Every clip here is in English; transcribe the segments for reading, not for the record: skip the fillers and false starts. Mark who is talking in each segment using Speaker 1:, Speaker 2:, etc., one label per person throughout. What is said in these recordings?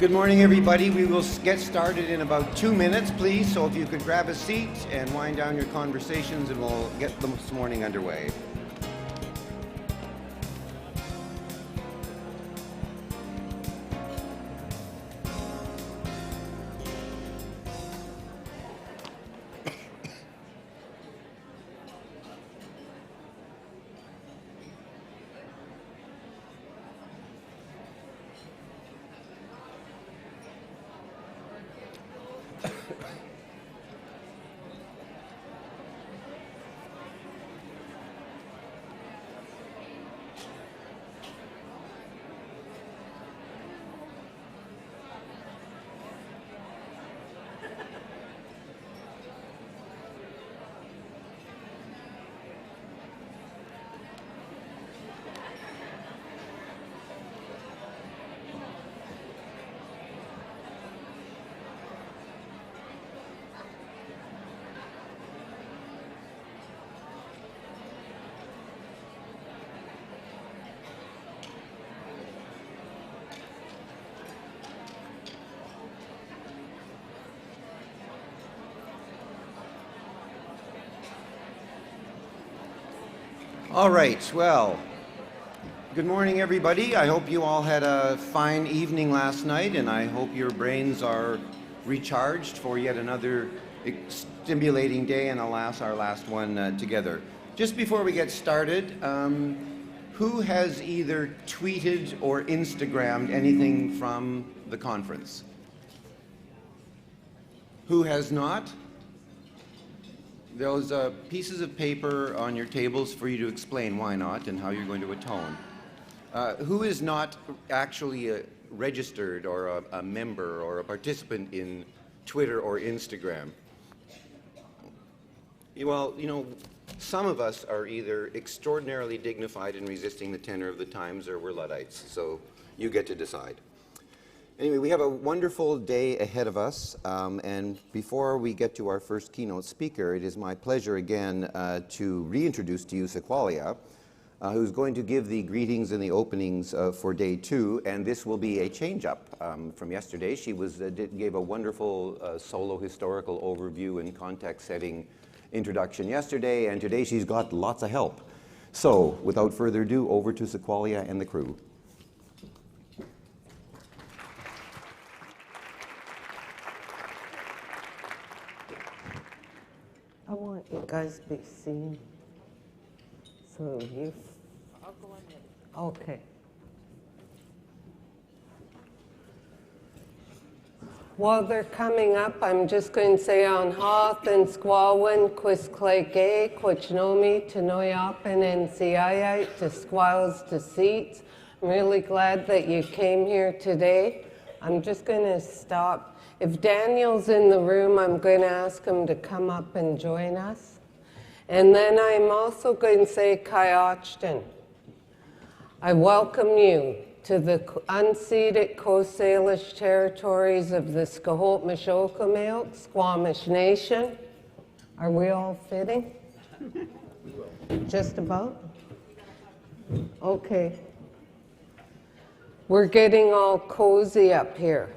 Speaker 1: Good morning, everybody. We will get started in about 2 minutes, please. So if you could grab a seat and wind down your conversations, and we'll get this morning underway. All right, well, good morning, everybody. I hope you all had a fine evening last night, and I hope your brains are recharged for yet another stimulating day, and alas, our last one together. Just before we get started, who has either tweeted or Instagrammed anything from the conference? Who has not? Those pieces of paper on your tables for you to explain why not and how you're going to atone. Who is not actually registered or a member or a participant in Twitter or Instagram? Well, you know, some of us are either extraordinarily dignified in resisting the tenor of the times, or we're Luddites, so you get to decide. Anyway, we have a wonderful day ahead of us, and before we get to our first keynote speaker, it is my pleasure again to reintroduce to you Sequoia, who's going to give the greetings and the openings for day 2, and this will be a change-up from yesterday. She gave a wonderful solo historical overview and context-setting introduction yesterday, and today she's got lots of help. So, without further ado, over to Sequoia and the crew.
Speaker 2: I want you guys to be seen. So you.
Speaker 3: I'll go ahead.
Speaker 2: Okay. While they're coming up, I'm just going to say on Hoth and Squalwyn, Quis Clake, Quichnome, Tenoyapan, and Siayite, to Squals to Seats. I'm really glad that you came here today. I'm just going to stop. If Daniel's in the room, I'm going to ask him to come up and join us. And then I'm also going to say Kayachtan. I welcome you to the unceded Coast Salish territories of the Squamish Squamish Nation. Are we all fitting? Just about? Okay. We're getting all cozy up here.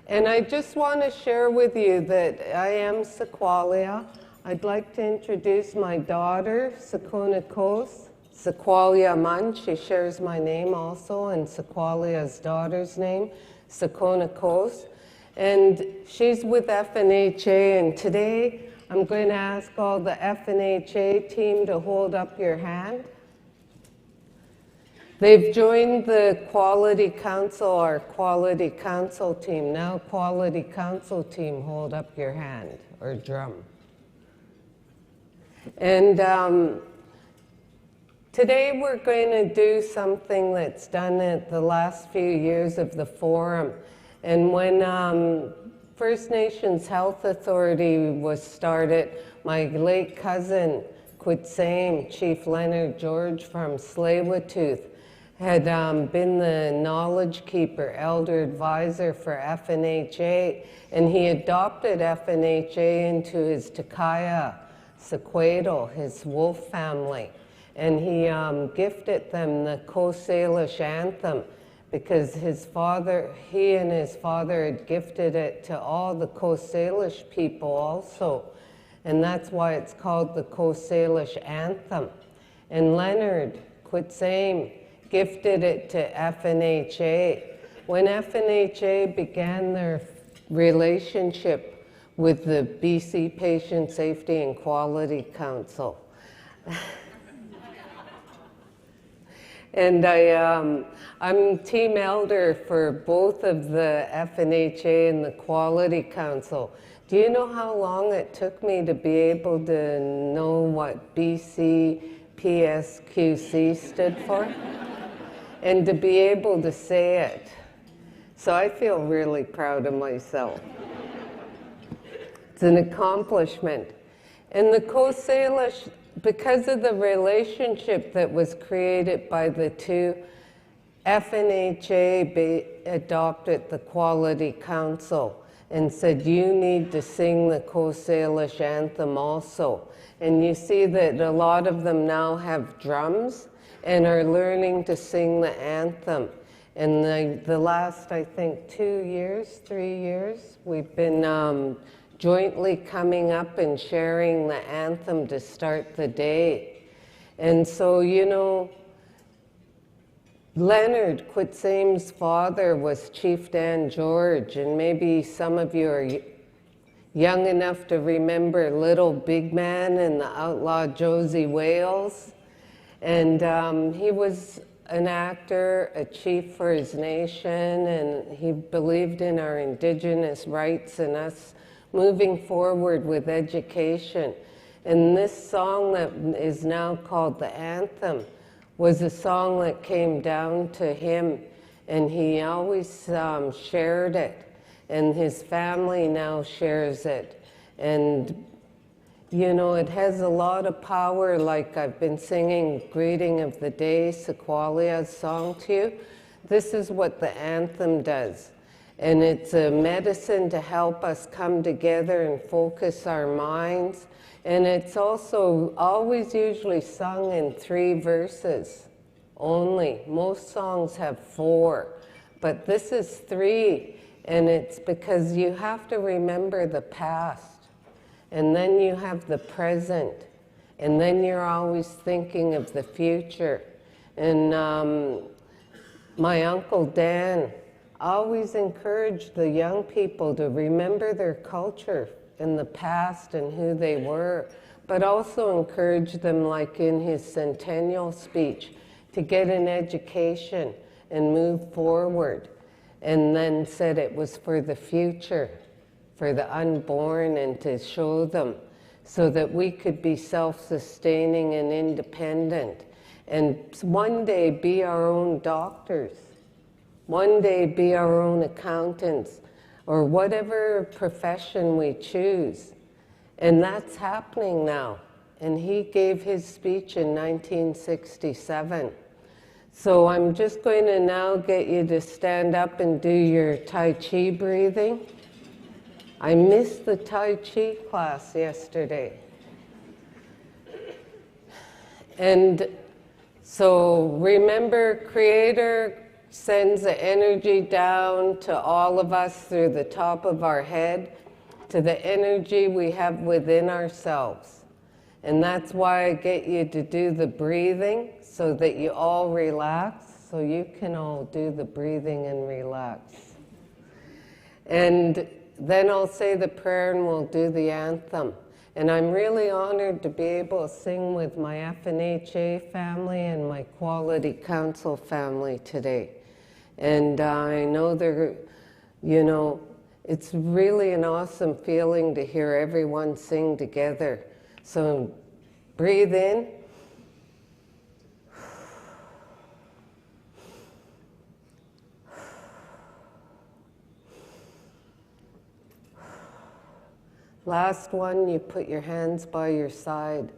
Speaker 2: And I just want to share with you that I am Sequoia. I'd like to introduce my daughter, Sequona Kos, Sequoia Mun. She shares my name also, and Sequoia's daughter's name, Sequona Kos. And she's with FNHA, and today I'm going to ask all the FNHA team to hold up your hand. They've joined the Quality Council, our Quality Council team. Now, Quality Council team, hold up your hand or drum. And today we're going to do something that's done at the last few years of the forum. And when First Nations Health Authority was started, my late cousin, Quitsame, Chief Leonard George from Tsleil-Waututh, had been the knowledge keeper, elder advisor for FNHA, and he adopted FNHA into his Takaya Sequedo, his wolf family, and he gifted them the Coast Salish anthem, because he and his father had gifted it to all the Coast Salish people also. And that's why it's called the Coast Salish Anthem. And Leonard Quitsame gifted it to FNHA. When FNHA began their relationship with the BC Patient Safety and Quality Council. And I'm team elder for both of the FNHA and the Quality Council. Do you know how long it took me to be able to know what BC PSQC stood for? And to be able to say it. So I feel really proud of myself. It's an accomplishment. And the Coast Salish, because of the relationship that was created by the two, FNHA adopted the Quality Council and said, you need to sing the Coast Salish Anthem also. And you see that a lot of them now have drums and are learning to sing the anthem. And the last, I think, 2 years, 3 years, we've been jointly coming up and sharing the anthem to start the day. And so, you know, Leonard Quitsame's father was Chief Dan George, and maybe some of you are young enough to remember Little Big Man and the Outlaw Josie Wales. And he was an actor, a chief for his nation, and he believed in our Indigenous rights and us moving forward with education. And this song that is now called the Anthem was a song that came down to him, and he always shared it, and his family now shares it. And you know, it has a lot of power, like I've been singing Greeting of the Day, Sequalia's song to you. This is what the anthem does. And it's a medicine to help us come together and focus our minds. And it's also always usually sung in 3 verses only. Most songs have 4, but this is 3. And it's because you have to remember the past. And then you have the present, and then you're always thinking of the future. And my Uncle Dan always encouraged the young people to remember their culture in the past and who they were, but also encouraged them, like in his centennial speech, to get an education and move forward, and then said it was for the future, for the unborn, and to show them so that we could be self-sustaining and independent, and one day be our own doctors, one day be our own accountants, or whatever profession we choose. And that's happening now. And he gave his speech in 1967. So I'm just going to now get you to stand up and do your Tai Chi breathing. I missed the Tai Chi class yesterday. And so remember, Creator sends the energy down to all of us through the top of our head, to the energy we have within ourselves. And that's why I get you to do the breathing, so that you all relax, so you can all do the breathing and relax. And then I'll say the prayer and we'll do the anthem. And I'm really honored to be able to sing with my FNHA family and my Quality Council family today. And I know they're, you know, it's really an awesome feeling to hear everyone sing together. So breathe in. Last one, you put your hands by your side.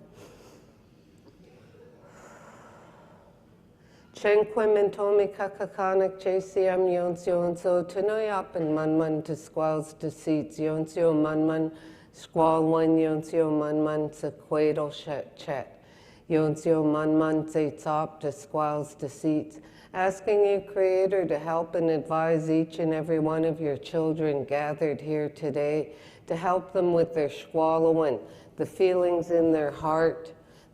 Speaker 2: Chenquim and Tomi kakakanak chasiam yonsio so tanoyap and manman to squalls to seats yonsio manman squall one yonsio manman sequadal chet yonsio manman say top to squalls to seats Asking you, Creator, to help and advise each and every one of your children gathered here today, to help them with their swallowing, the feelings in their heart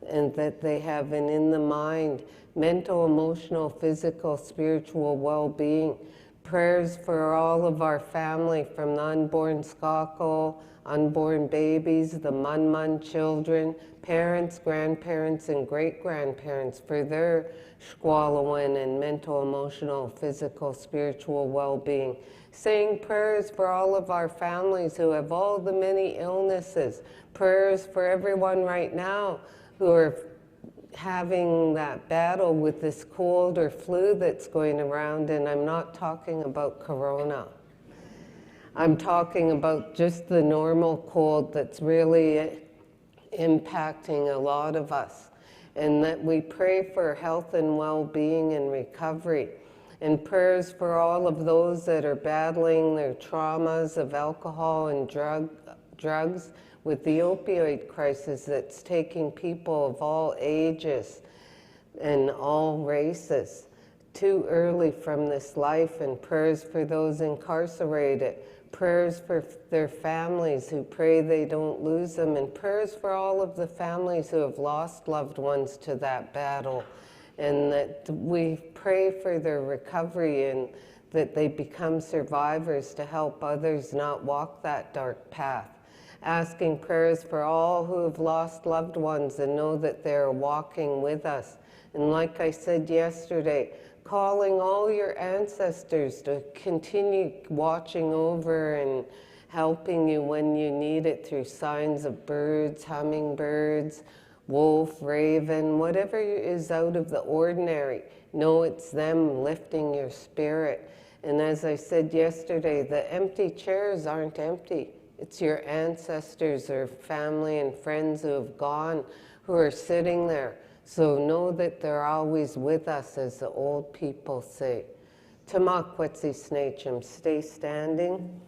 Speaker 2: and that they have and in the mind, mental, emotional, physical, spiritual well-being. Prayers for all of our family, from the unborn skakal, unborn babies, the mun-mun children, parents, grandparents, and great-grandparents for their swallowing and mental, emotional, physical, spiritual well-being. Saying prayers for all of our families who have all the many illnesses. Prayers for everyone right now who are having that battle with this cold or flu that's going around, and I'm not talking about corona. I'm talking about just the normal cold that's really impacting a lot of us, and that we pray for health and well-being and recovery, and prayers for all of those that are battling their traumas of alcohol and drugs, with the opioid crisis that's taking people of all ages and all races too early from this life, and prayers for those incarcerated, prayers for their families who pray they don't lose them, and prayers for all of the families who have lost loved ones to that battle, and that we pray for their recovery and that they become survivors to help others not walk that dark path. Asking prayers for all who have lost loved ones and know that they're walking with us. And like I said yesterday, calling all your ancestors to continue watching over and helping you when you need it through signs of birds, hummingbirds, wolf, raven, whatever is out of the ordinary. Know it's them lifting your spirit. And as I said yesterday, the empty chairs aren't empty. It's your ancestors or family and friends who have gone, who are sitting there. So know that they're always with us, as the old people say. Tamak Wetsi Snachum, stay standing.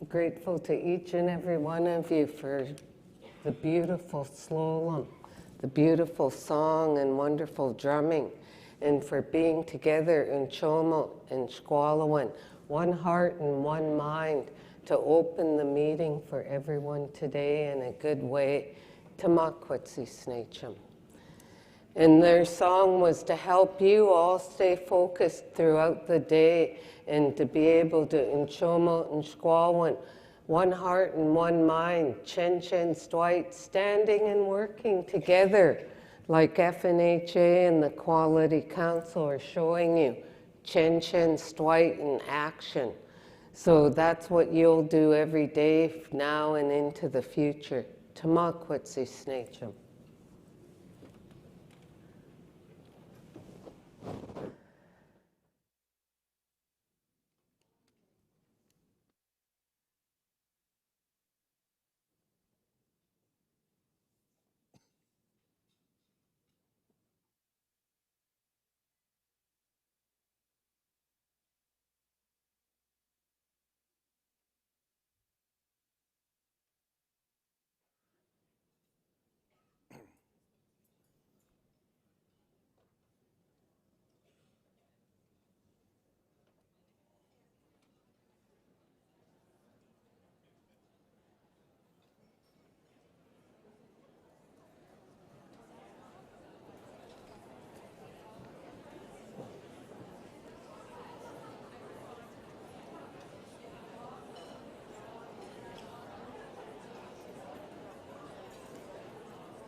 Speaker 2: I'm grateful to each and every one of you for the beautiful slalom, the beautiful song and wonderful drumming, and for being together in Chomo and Squalawan, one heart and one mind, to open the meeting for everyone today in a good way. Tamakwatsi Snacham. And their song was to help you all stay focused throughout the day and to be able to, in Chomo and Squalwan, one heart and one mind, Chen Chen Stwite, standing and working together like FNHA and the Quality Council are showing you, Chen Chen Stwite in action. So that's what you'll do every day now and into the future. Tamakwatsi Snacham.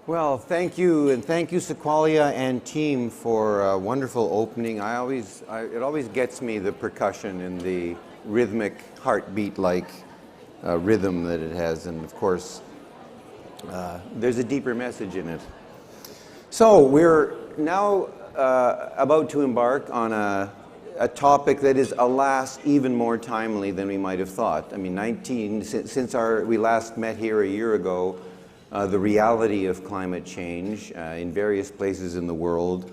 Speaker 1: Well, thank you, and thank you, Sequoia and team, for a wonderful opening. It always gets me, the percussion and the rhythmic, heartbeat-like rhythm that it has, and of course, there's a deeper message in it. So we're now about to embark on a topic that is, alas, even more timely than we might have thought. I mean, since we last met here a year ago, the reality of climate change in various places in the world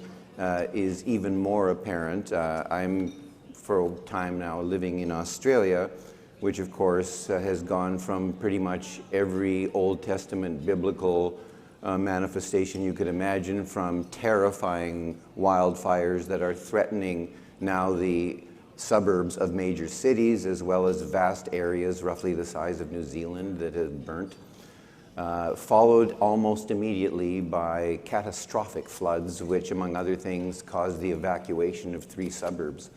Speaker 1: is even more apparent. I'm, for a time now, living in Australia, which of course has gone from pretty much every Old Testament biblical manifestation you could imagine, from terrifying wildfires that are threatening now the suburbs of major cities, as well as vast areas roughly the size of New Zealand that have burnt. Followed almost immediately by catastrophic floods, which, among other things, caused the evacuation of 3 suburbs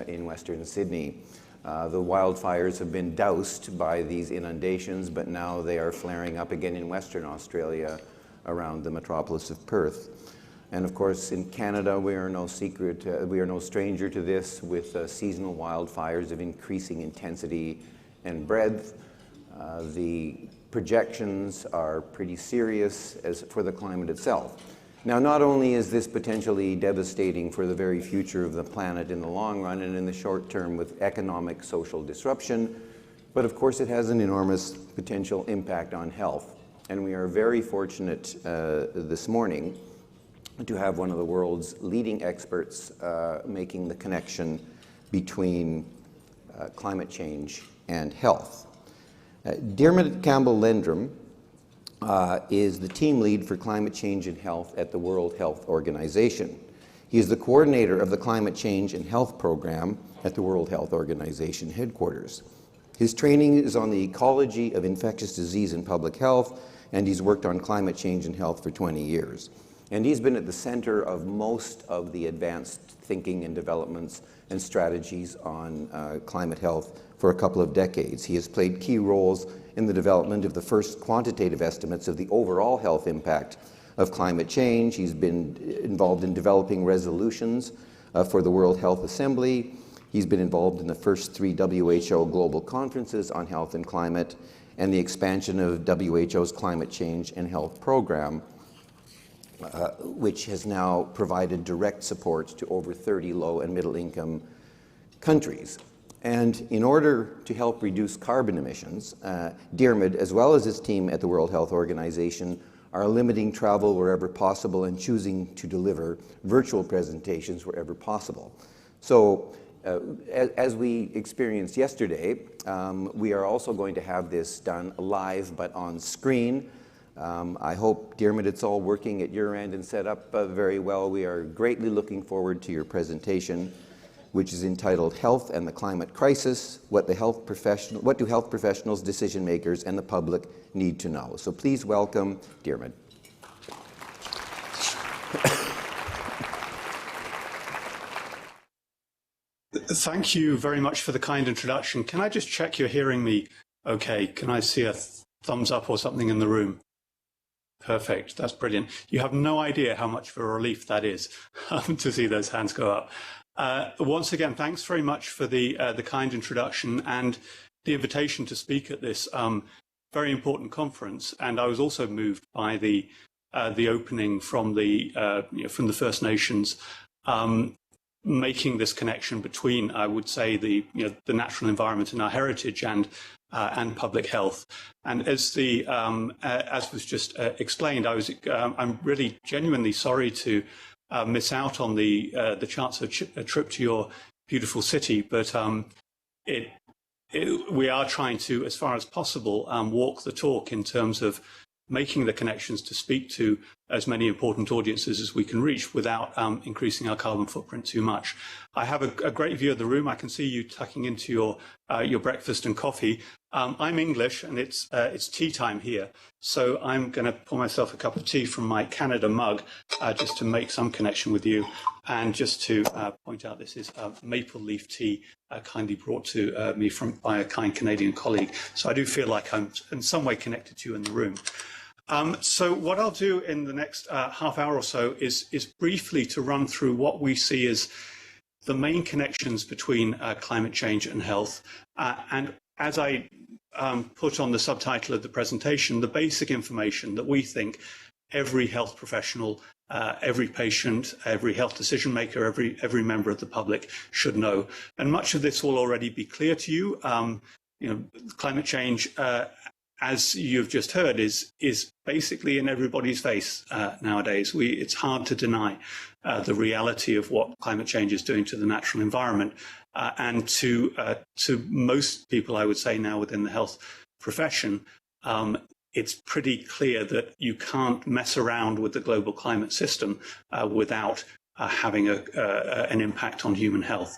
Speaker 1: in Western Sydney. The wildfires have been doused by these inundations, but now they are flaring up again in Western Australia around the metropolis of Perth. And of course, in Canada, we are no stranger to this, with seasonal wildfires of increasing intensity and breadth. The projections are pretty serious as for the climate itself. Now, not only is this potentially devastating for the very future of the planet in the long run and in the short term with economic, social disruption, but of course it has an enormous potential impact on health. And we are very fortunate this morning to have one of the world's leading experts making the connection between climate change and health. Diarmuid Campbell-Landrum is the team lead for climate change and health at the World Health Organization. He is the coordinator of the Climate Change and Health Program at the World Health Organization headquarters. His training is on the ecology of infectious disease and public health, and he's worked on climate change and health for 20 years. And he's been at the center of most of the advanced thinking and developments and strategies on climate health for a couple of decades. He has played key roles in the development of the first quantitative estimates of the overall health impact of climate change. He's been involved in developing resolutions for the World Health Assembly. He's been involved in the first 3 WHO global conferences on health and climate and the expansion of WHO's climate change and health program, which has now provided direct support to over 30 low and middle income countries. And in order to help reduce carbon emissions, Diarmuid, as well as his team at the World Health Organization, are limiting travel wherever possible and choosing to deliver virtual presentations wherever possible. So, as we experienced yesterday, we are also going to have this done live but on screen. I hope, Diarmuid, it's all working at your end and set up very well. We are greatly looking forward to your presentation, which is entitled Health and the Climate Crisis, what do health professionals, decision makers, and the public need to know. So please welcome Diarmuid.
Speaker 3: Thank you very much for the kind introduction. Can I just check you're hearing me okay? Can I see a thumbs up or something in the room? Perfect, that's brilliant. You have no idea how much of a relief that is to see those hands go up. Once again, thanks very much for the kind introduction and the invitation to speak at this very important conference. And I was also moved by the opening from the First Nations, making this connection between, I would say, the natural environment and our heritage and public health. And as was just explained, I'm really genuinely sorry to miss out on the chance of a trip to your beautiful city, but we are trying to, as far as possible, walk the talk in terms of making the connections to speak to as many important audiences as we can reach without increasing our carbon footprint too much. I have a great view of the room. I can see you tucking into your breakfast and coffee. I'm English, and it's tea time here, so I'm going to pour myself a cup of tea from my Canada mug just to make some connection with you. And just to point out, this is maple leaf tea kindly brought to me by a kind Canadian colleague. So I do feel like I'm in some way connected to you in the room. So what I'll do in the next half hour or so is briefly to run through what we see as the main connections between climate change and health. And as I put on the subtitle of the presentation, the basic information that we think every health professional, every patient, every health decision maker, every member of the public should know. And much of this will already be clear to you. Climate change, as you've just heard, is basically in everybody's face nowadays. It's hard to deny the reality of what climate change is doing to the natural environment. And to most people, I would say now within the health profession, it's pretty clear that you can't mess around with the global climate system without having an impact on human health.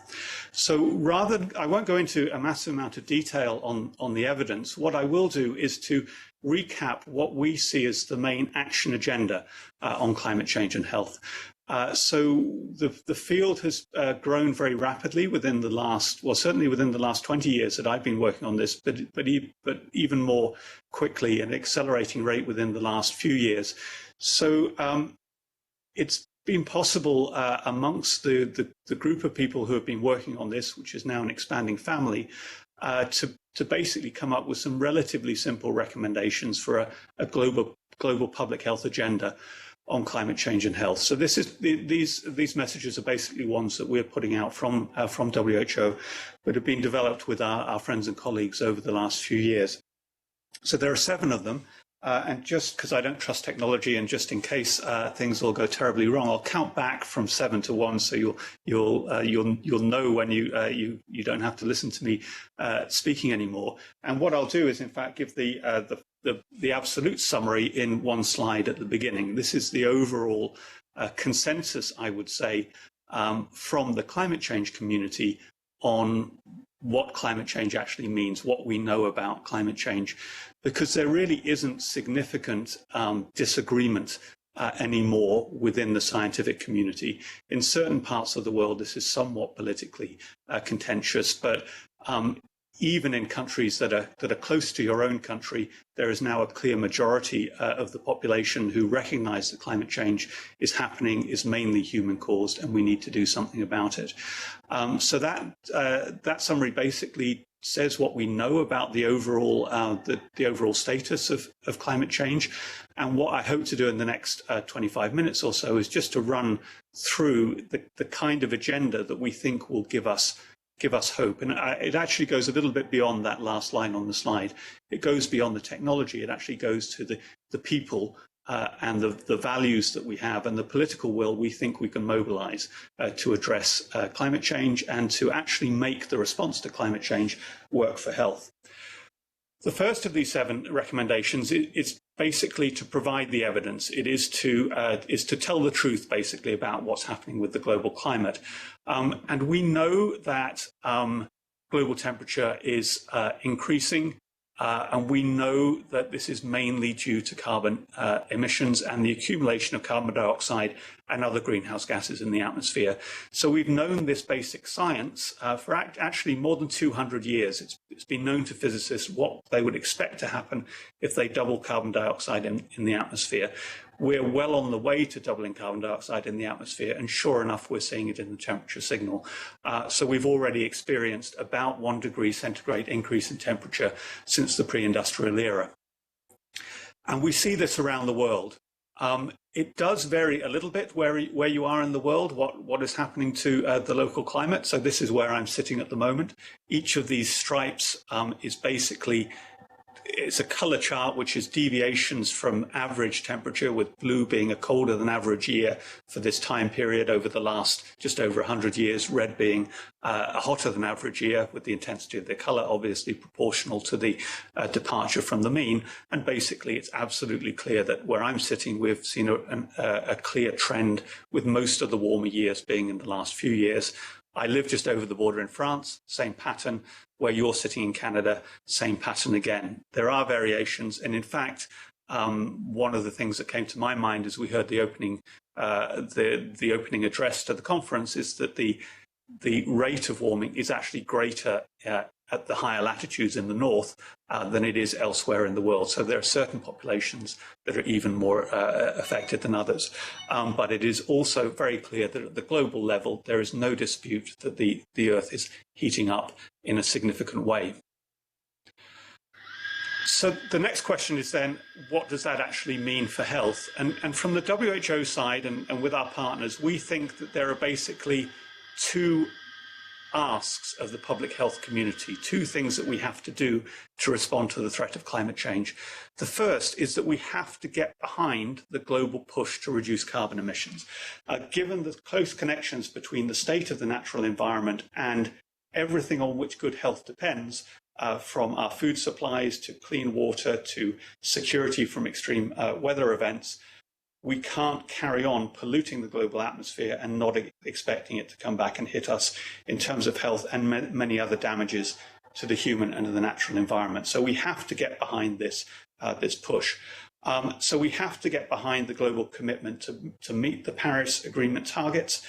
Speaker 3: So I won't go into a massive amount of detail on the evidence. What I will do is to recap what we see as the main action agenda on climate change and health. So the field has grown very rapidly within the last, well, certainly within the last 20 years that I've been working on this, but even more quickly and accelerating rate within the last few years. So it's been possible amongst the group of people who have been working on this, which is now an expanding family, to basically come up with some relatively simple recommendations for a global public health agenda on climate change and health. So these messages are basically ones that we're putting out from WHO, but have been developed with our friends and colleagues over the last few years. So there are 7 of them. And just because I don't trust technology, and just in case things all go terribly wrong, I'll count back from 7 to 1, so you'll know when you don't have to listen to me speaking anymore. And what I'll do is, in fact, give the absolute summary in one slide at the beginning. This is the overall consensus, I would say, from the climate change community on what climate change actually means, what we know about climate change, because there really isn't significant disagreement anymore within the scientific community. In certain parts of the world, this is somewhat politically contentious, but even in countries that are close to your own country, there is now a clear majority of the population who recognize that climate change is happening, is mainly human caused, and we need to do something about it. So that summary basically says what we know about the overall the overall status of climate change. And what I hope to do in the next 25 minutes or so is just to run through the kind of agenda that we think will give us hope. And it actually goes a little bit beyond that last line on the slide. It goes beyond the technology. It actually goes to the people and the values that we have and the political will we think we can mobilize to address climate change and to actually make the response to climate change work for health. The first of these 7 recommendations is basically to provide the evidence. It is to tell the truth, basically, about what's happening with the global climate. And we know that global temperature is increasing, and we know that this is mainly due to carbon emissions and the accumulation of carbon dioxide and other greenhouse gases in the atmosphere. So we've known this basic science for actually more than 200 years. It's been known to physicists what they would expect to happen if they double carbon dioxide in the atmosphere. We're well on the way to doubling carbon dioxide in the atmosphere, and sure enough, we're seeing it in the temperature signal. So we've already experienced about 1 degree centigrade increase in temperature since the pre-industrial era. And we see this around the world. It does vary a little bit where you are in the world, what is happening to the local climate. So this is where I'm sitting at the moment. Each of these stripes is basically, it's a color chart which is deviations from average temperature, with blue being a colder than average year for this time period over the last just over 100 years, red being a hotter than average year, with the intensity of the color obviously proportional to the departure from the mean. And basically it's absolutely clear that where I'm sitting, we've seen a clear trend, with most of the warmer years being in the last few years. I live just over the border in France, same pattern. Where you're sitting in Canada, same pattern again. There are variations, and in fact, one of the things that came to my mind as we heard the opening address to the conference is that the rate of warming is actually greater at the higher latitudes in the north than it is elsewhere in the world. So there are certain populations that are even more affected than others. But it is also very clear that at the global level, there is no dispute that the Earth is heating up in a significant way. So the next question is then, what does that actually mean for health? And from the WHO side and with our partners, we think that there are basically 2 asks of the public health community, 2 things that we have to do to respond to the threat of climate change. The first is that we have to get behind the global push to reduce carbon emissions. Given the close connections between the state of the natural environment and everything on which good health depends, from our food supplies to clean water to security from extreme weather events, we can't carry on polluting the global atmosphere and not expecting it to come back and hit us in terms of health and many other damages to the human and the natural environment. So we have to get behind this push. So we have to get behind the global commitment to meet the Paris Agreement targets,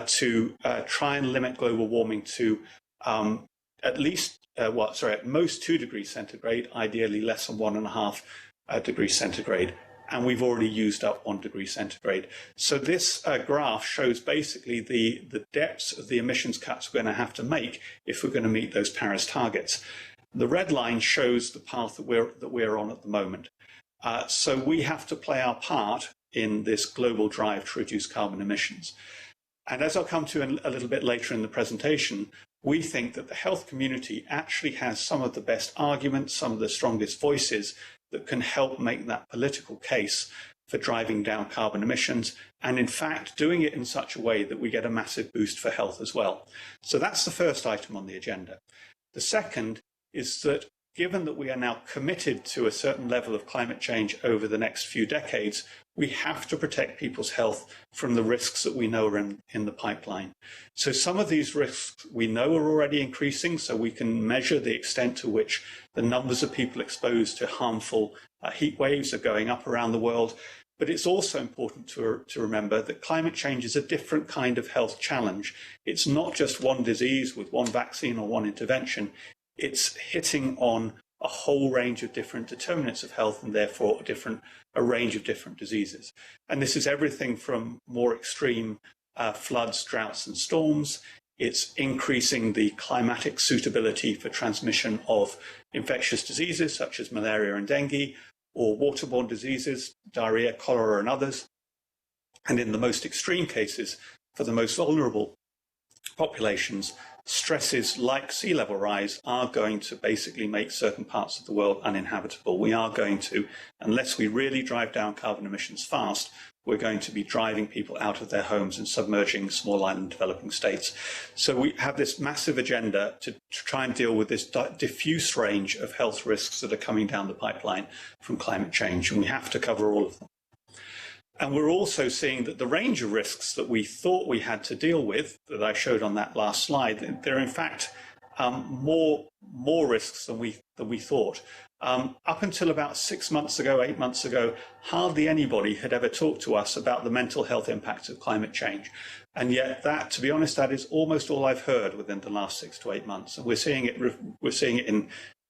Speaker 3: to try and limit global warming to at most 2 degrees centigrade, ideally less than 1.5 degrees centigrade. and we've already used up 1 degree centigrade. So this graph shows basically the depths of the emissions cuts we're going to have to make if we're going to meet those Paris targets. The red line shows the path that we're on at the moment. So we have to play our part in this global drive to reduce carbon emissions. And as I'll come to a little bit later in the presentation, we think that the health community actually has some of the best arguments, some of the strongest voices that can help make that political case for driving down carbon emissions, and in fact doing it in such a way that we get a massive boost for health as well. So that's the first item on the agenda. The second is that given that we are now committed to a certain level of climate change over the next few decades, we have to protect people's health from the risks that we know are in the pipeline. So some of these risks we know are already increasing, so we can measure the extent to which the numbers of people exposed to harmful heat waves are going up around the world. But it's also important to remember that climate change is a different kind of health challenge. It's not just one disease with one vaccine or one intervention. It's hitting on a whole range of different determinants of health and therefore a range of different diseases. And this is everything from more extreme floods, droughts and storms. It's increasing the climatic suitability for transmission of infectious diseases such as malaria and dengue, or waterborne diseases, diarrhea, cholera and others. And in the most extreme cases, for the most vulnerable populations, stresses like sea level rise are going to basically make certain parts of the world uninhabitable. We are going to, unless we really drive down carbon emissions fast, we're going to be driving people out of their homes and submerging small island developing states. So we have this massive agenda to try and deal with this diffuse range of health risks that are coming down the pipeline from climate change, and we have to cover all of them. And we're also seeing that the range of risks that we thought we had to deal with, that I showed on that last slide, they're in fact more risks than we thought. Up until about 6 months ago, 8 months ago, hardly anybody had ever talked to us about the mental health impacts of climate change. And yet that, to be honest, that is almost all I've heard within the last 6 to 8 months. And we're seeing it in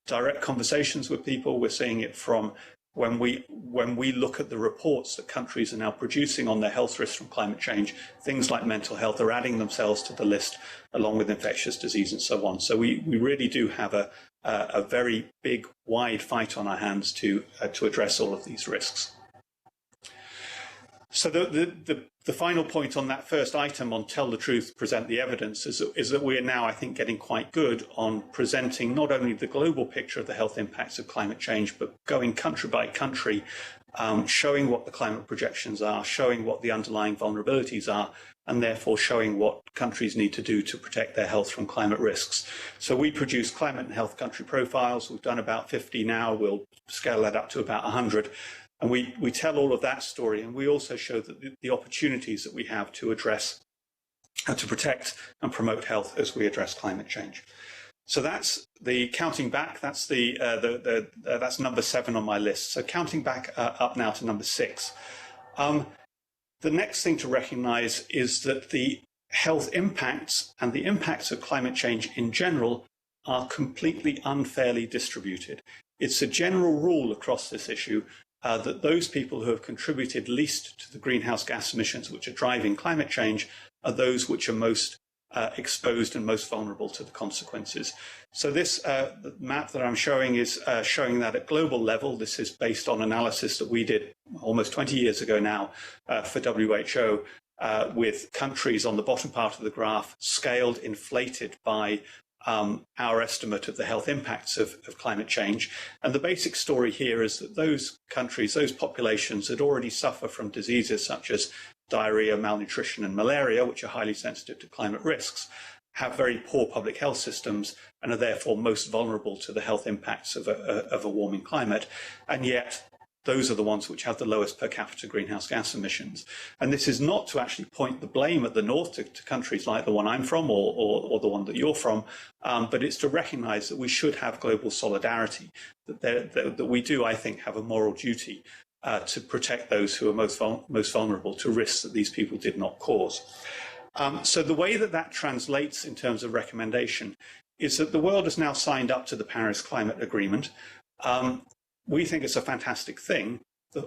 Speaker 3: direct conversations with people. We're seeing it from when we look at the reports that countries are now producing on their health risks from climate change. Things like mental health are adding themselves to the list, along with infectious disease and so on. So we really do have a very big, wide fight on our hands to address all of these risks. So the final point on that first item on tell the truth, present the evidence is that we are now, I think, getting quite good on presenting not only the global picture of the health impacts of climate change, but going country by country, showing what the climate projections are, showing what the underlying vulnerabilities are, and therefore showing what countries need to do to protect their health from climate risks. So we produce climate and health country profiles. We've done about 50 now. We'll scale that up to about 100. And we tell all of that story, and we also show that the opportunities that we have to address, to protect and promote health as we address climate change. So that's the counting back. That's that's number 7 on my list. So counting back up now to number 6. The next thing to recognise is that the health impacts and the impacts of climate change in general are completely unfairly distributed. It's a general rule across this issue that those people who have contributed least to the greenhouse gas emissions which are driving climate change are those which are most exposed and most vulnerable to the consequences. So this map that I'm showing is showing that at global level. This is based on analysis that we did almost 20 years ago now for WHO, with countries on the bottom part of the graph scaled, inflated by our estimate of the health impacts of climate change. And the basic story here is that those countries, those populations that already suffer from diseases such as diarrhea, malnutrition and malaria, which are highly sensitive to climate risks, have very poor public health systems and are therefore most vulnerable to the health impacts of a warming climate. And yet those are the ones which have the lowest per capita greenhouse gas emissions. And this is not to actually point the blame at the north to countries like the one I'm from or the one that you're from, but it's to recognise that we should have global solidarity, that we do, I think, have a moral duty to protect those who are most vulnerable to risks that these people did not cause. So the way that translates in terms of recommendation is that the world has now signed up to the Paris Climate Agreement. We think it's a fantastic thing,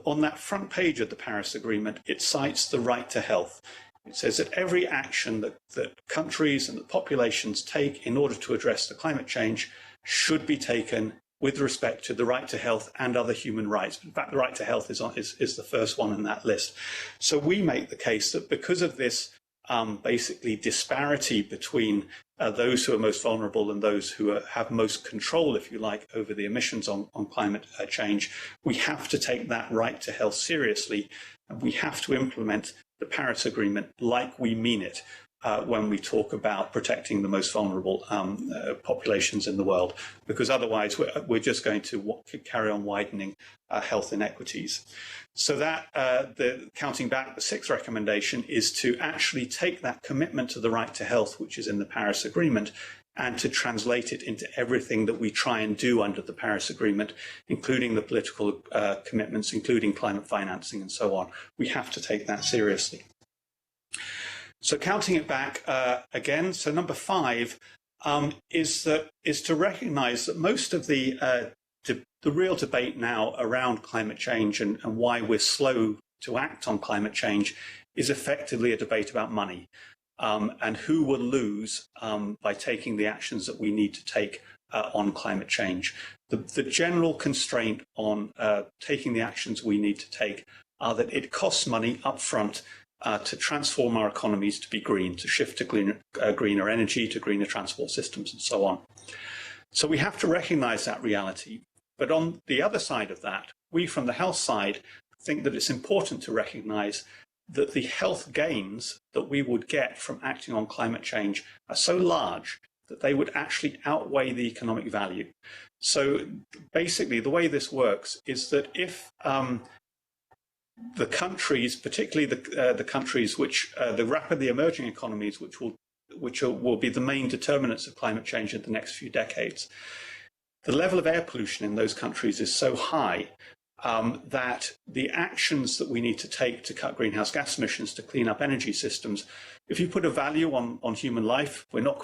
Speaker 3: on that front page of the Paris Agreement, it cites the right to health. It says that every action that countries and that populations take in order to address the climate change should be taken with respect to the right to health and other human rights. In fact, the right to health is the first one in that list. So we make the case that because of this basically disparity between those who are most vulnerable and those who have most control, if you like, over the emissions on climate change, we have to take that right to health seriously, and we have to implement the Paris Agreement like we mean it when we talk about protecting the most vulnerable populations in the world, because otherwise we're just going to carry on widening health inequities. So that, counting back, the sixth recommendation is to actually take that commitment to the right to health, which is in the Paris Agreement, and to translate it into everything that we try and do under the Paris Agreement, including the political commitments, including climate financing and so on. We have to take that seriously. So counting it back again, so number 5 is to recognise that most of the real debate now around climate change and why we're slow to act on climate change is effectively a debate about money and who will lose by taking the actions that we need to take on climate change. The general constraint on taking the actions we need to take are that it costs money up front to transform our economies to be green, to shift to greener energy, to greener transport systems and so on. So we have to recognise that reality. But on the other side of that, we from the health side think that it's important to recognise that the health gains that we would get from acting on climate change are so large that they would actually outweigh the economic value. So basically the way this works is that if the countries, particularly the countries which, the rapidly emerging economies which will be the main determinants of climate change in the next few decades, the level of air pollution in those countries is so high that the actions that we need to take to cut greenhouse gas emissions, to clean up energy systems, if you put a value on human life, we're not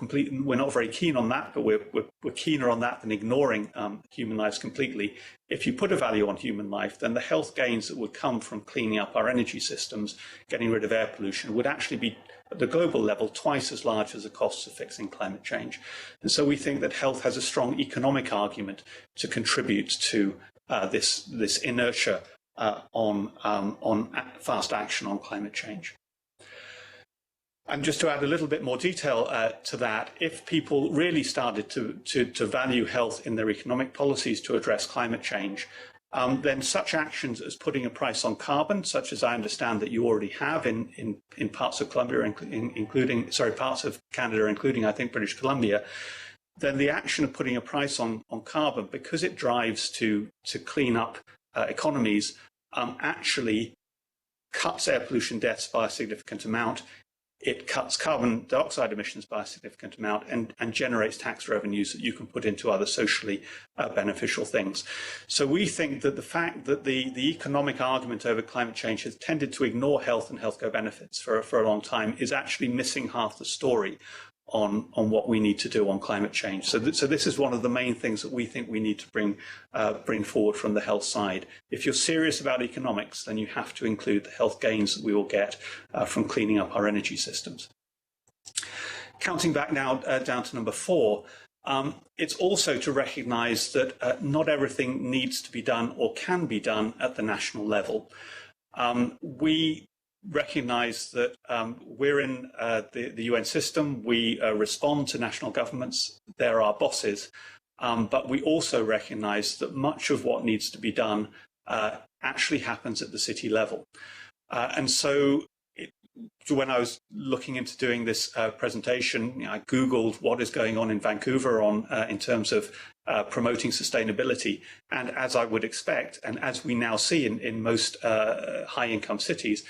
Speaker 3: very keen on that, but we're keener on that than ignoring human lives completely. If you put a value on human life, then the health gains that would come from cleaning up our energy systems, getting rid of air pollution, would actually be, at the global level, twice as large as the costs of fixing climate change. And so we think that health has a strong economic argument to contribute to this inertia on fast action on climate change. And just to add a little bit more detail to that, if people really started to value health in their economic policies to address climate change, then such actions as putting a price on carbon, such as I understand that you already have in parts of Colombia, parts of Canada, including I think British Columbia, then the action of putting a price on carbon, because it drives to clean up economies, actually cuts air pollution deaths by a significant amount. It cuts carbon dioxide emissions by a significant amount and generates tax revenues that you can put into other socially beneficial things. So we think that the fact that the economic argument over climate change has tended to ignore health and healthcare benefits for a long time is actually missing half the story on what we need to do on climate change. So this is one of the main things that we think we need to bring forward from the health side. If you're serious about economics, then you have to include the health gains that we will get from cleaning up our energy systems. Counting back now down to number 4, it's also to recognise that not everything needs to be done or can be done at the national level. We recognise that we're in the UN system. We respond to national governments. They're our bosses. But we also recognise that much of what needs to be done actually happens at the city level. And so when I was looking into doing this presentation, I Googled what is going on in Vancouver in terms of promoting sustainability. And as I would expect, and as we now see in most high-income cities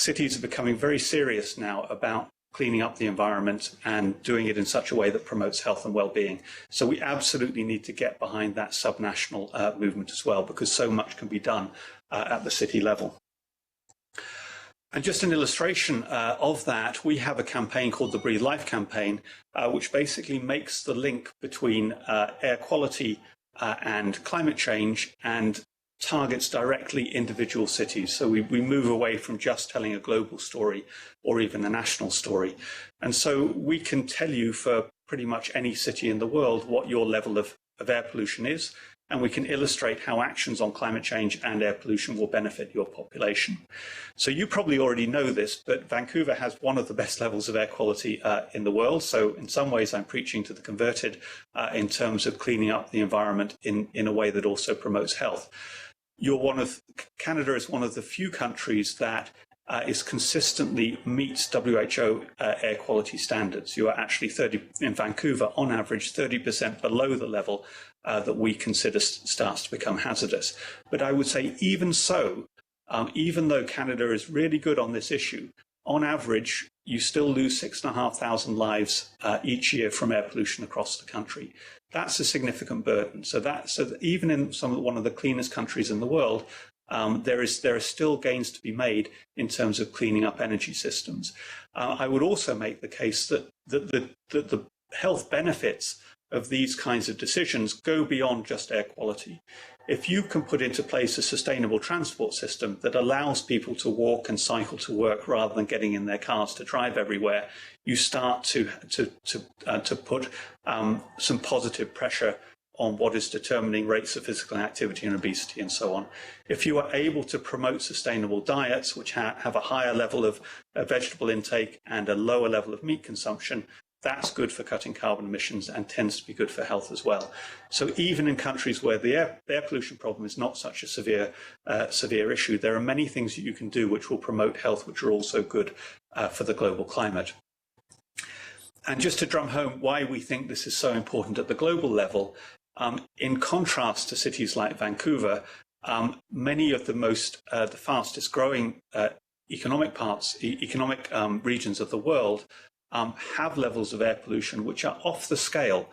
Speaker 3: are becoming very serious now about cleaning up the environment and doing it in such a way that promotes health and well-being. So we absolutely need to get behind that subnational movement as well, because so much can be done at the city level. And just an illustration of that, we have a campaign called the Breathe Life campaign, which basically makes the link between air quality and climate change and targets directly individual cities. So we move away from just telling a global story or even a national story. And so we can tell you for pretty much any city in the world what your level of air pollution is, and we can illustrate how actions on climate change and air pollution will benefit your population. So you probably already know this, but Vancouver has one of the best levels of air quality in the world. So in some ways, I'm preaching to the converted in terms of cleaning up the environment in a way that also promotes health. Canada is one of the few countries that is consistently meets WHO air quality standards. You are actually in Vancouver, on average, 30% below the level that we consider starts to become hazardous. But I would say even so, even though Canada is really good on this issue, on average, you still lose 6,500 lives each year from air pollution across the country. That's a significant burden. So that even in one of the cleanest countries in the world, there are still gains to be made in terms of cleaning up energy systems. I would also make the case that the health benefits of these kinds of decisions go beyond just air quality. If you can put into place a sustainable transport system that allows people to walk and cycle to work rather than getting in their cars to drive everywhere, you start to put some positive pressure on what is determining rates of physical activity and obesity and so on. If you are able to promote sustainable diets, which have a higher level of vegetable intake and a lower level of meat consumption, that's good for cutting carbon emissions and tends to be good for health as well. So even in countries where the air pollution problem is not such a severe issue, there are many things that you can do which will promote health, which are also good for the global climate. And just to drum home why we think this is so important at the global level, in contrast to cities like Vancouver, many of the fastest growing economic regions of the world have levels of air pollution which are off the scale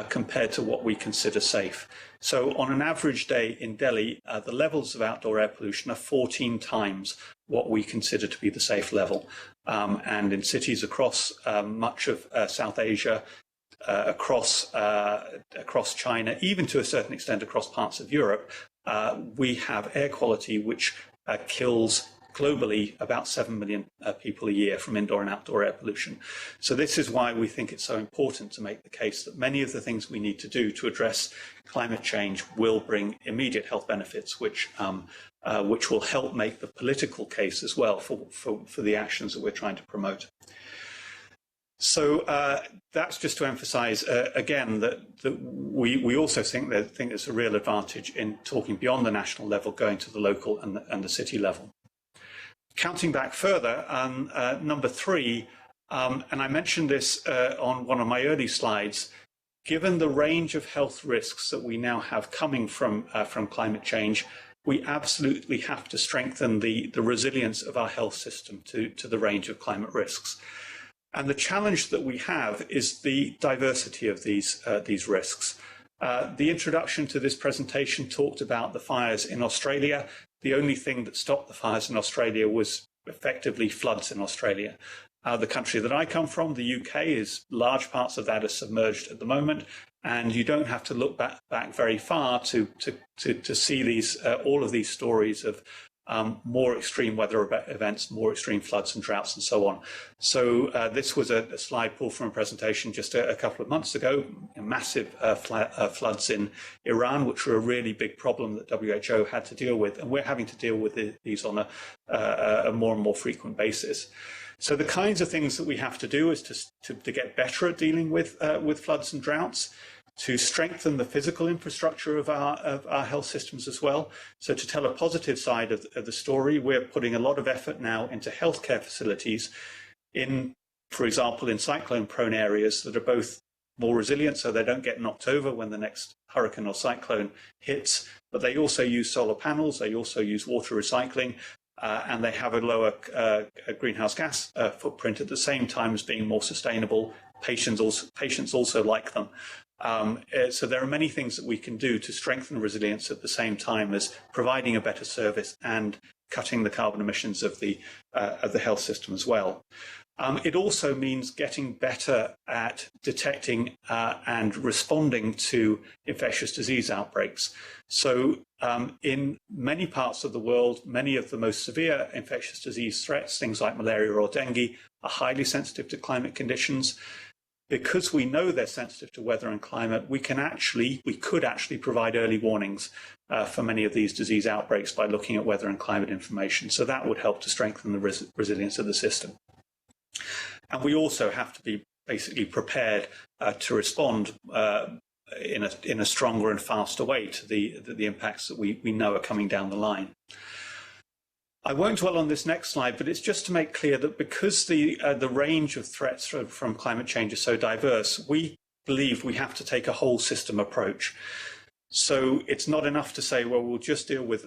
Speaker 3: compared to what we consider safe. So on an average day in Delhi, the levels of outdoor air pollution are 14 times what we consider to be the safe level. And in cities across much of South Asia, across China, even to a certain extent across parts of Europe, we have air quality which kills globally about 7 million people a year from indoor and outdoor air pollution. So this is why we think it's so important to make the case that many of the things we need to do to address climate change will bring immediate health benefits, which will help make the political case as well for the actions that we're trying to promote. So that's just to emphasize again that we also think there's a real advantage in talking beyond the national level, going to the local and the city level. Counting back further, number 3, and I mentioned this on one of my early slides, given the range of health risks that we now have coming from climate change, we absolutely have to strengthen the resilience of our health system to the range of climate risks. And the challenge that we have is the diversity of these risks. The introduction to this presentation talked about the fires in Australia. The only thing that stopped the fires in Australia was effectively floods in Australia. The country that I come from, the UK, is large parts of that are submerged at the moment, and you don't have to look back very far to see all of these stories of more extreme weather events, more extreme floods and droughts and so on. So this was a slide pulled from a presentation just a couple of months ago, massive floods in Iran, which were a really big problem that WHO had to deal with, and we're having to deal with these on a more and more frequent basis. So the kinds of things that we have to do is to get better at dealing with floods and droughts, to strengthen the physical infrastructure of our health systems as well. So to tell a positive side of the story, we're putting a lot of effort now into healthcare facilities for example, in cyclone-prone areas that are both more resilient so they don't get knocked over when the next hurricane or cyclone hits, but they also use solar panels, they also use water recycling, and they have a lower greenhouse gas footprint at the same time as being more sustainable. Patients also like them. So there are many things that we can do to strengthen resilience at the same time as providing a better service and cutting the carbon emissions of the health system as well. It also means getting better at detecting and responding to infectious disease outbreaks. So in many parts of the world, many of the most severe infectious disease threats, things like malaria or dengue, are highly sensitive to climate conditions. Because we know they're sensitive to weather and climate, we could actually provide early warnings for many of these disease outbreaks by looking at weather and climate information. So that would help to strengthen the resilience of the system. And we also have to be basically prepared to respond in a stronger and faster way to the impacts that we know are coming down the line. I won't dwell on this next slide, but it's just to make clear that because the range of threats from climate change is so diverse, we believe we have to take a whole system approach. So it's not enough to say, well, we'll just deal with